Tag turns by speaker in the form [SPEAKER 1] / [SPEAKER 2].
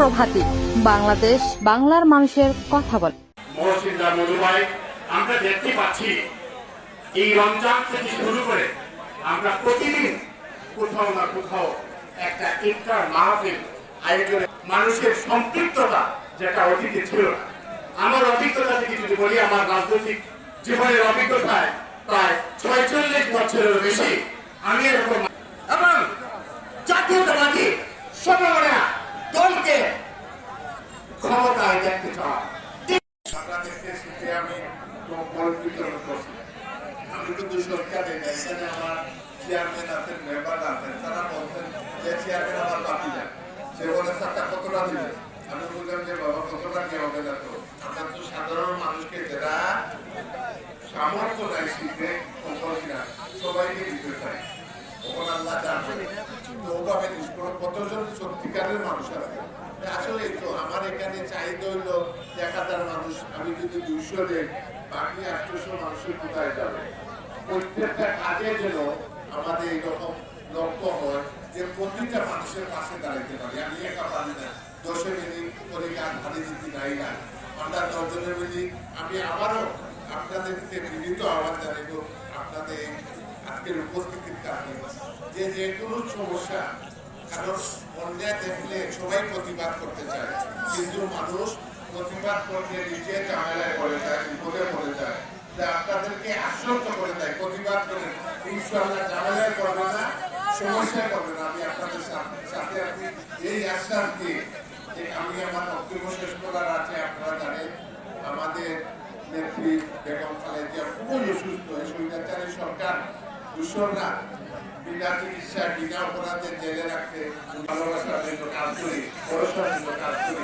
[SPEAKER 1] প্রভাতী বাংলাদেশ, বাংলার মানুষের কথা বলে।
[SPEAKER 2] আমরা দেখতে পাচ্ছি এই রমজান থেকে শুরু করে আমরা প্রতিদিন কোথাও না কোথাও একটা ইফতার মাহফিল আয়োজনে মানুষের সম্পৃক্ততা যেটা অতীতে ছিল না। আমার অভিজ্ঞতা থেকে যদি বলি, আমার রাজনৈতিক জীবনের অভিজ্ঞতায় প্রায় ৪৬ বছরের বেশি আমি এরকম এবং জাতীয়তাবাদী সমমনা দলকে ক্ষমতায় দেখতে চাই। আমি কিন্তু সরকারে এখানে আমার চেয়ারম্যান আছেন, মেম্বার আছেন, তারা বলছেন যে চেয়ারম্যান আমার বাকি যান, সে বলে টাকা কতটা দিবে। আমি বললাম যে বাবা কতটা কি হবে না, তো আমরা তো সাধারণ মানুষকে যারা সামর্থ্য নাই শিখতে সবাইকে দিতে চাই। তখন আল্লাহ জানবে তো ওভাবে কতজন সত্যিকারের মানুষ আছে। আসলে তো আমার এখানে চাহিদা হইলো ১,০০০ মানুষ, আমি যদি ২০০ দেই বাকি ৮০০ মানুষের কোথায় যাবে। প্রত্যেকটা কাজে যেন আমাদের এইরকম লক্ষ্য হয় যে প্রতিটা মানুষের পাশে দাঁড়াইতে পারি। আমি একা পারি না, ১০ মিনিট করে গান হারিয়ে দিতে নাই না, আমরা ১০ জনের মিলি। আমি আবারও আপনাদেরকে বিনীত আহ্বান জানাইব আপনাদের আজকের উপস্থিতির কারণে যে যে কোনো সমস্যা, কারণ অন্যায় দেখলে সবাই প্রতিবাদ করতে চায়, কিন্তু মানুষ প্রতিবাদ করতে নিজে ঝামেলায় পড়ে যায়, বিপদে পড়ে যায়। আপনাদেরকে আশ্বস্ত করে দেয় প্রতিবাদ করে ইনশাআল্লাহ ঝামেলায় পড়বে না, সমস্যায় পড়বে না। আমি আপনাদের সাথে আছি এই আশ্বাস দিয়ে যে আমি আমার বক্তব্য শেষ করার আছে। আপনারা জানেন আমাদের নেত্রী বেগম খালেদা খুবই অসুস্থ। এই স্বৈরাচারী সরকার দূষণরা বিনা চিকিৎসা বিনা অপরাধে জেলে রাখতে ভালোবাসার জন্য কাজ করি, পড়াশোনার জন্য কাজ করি।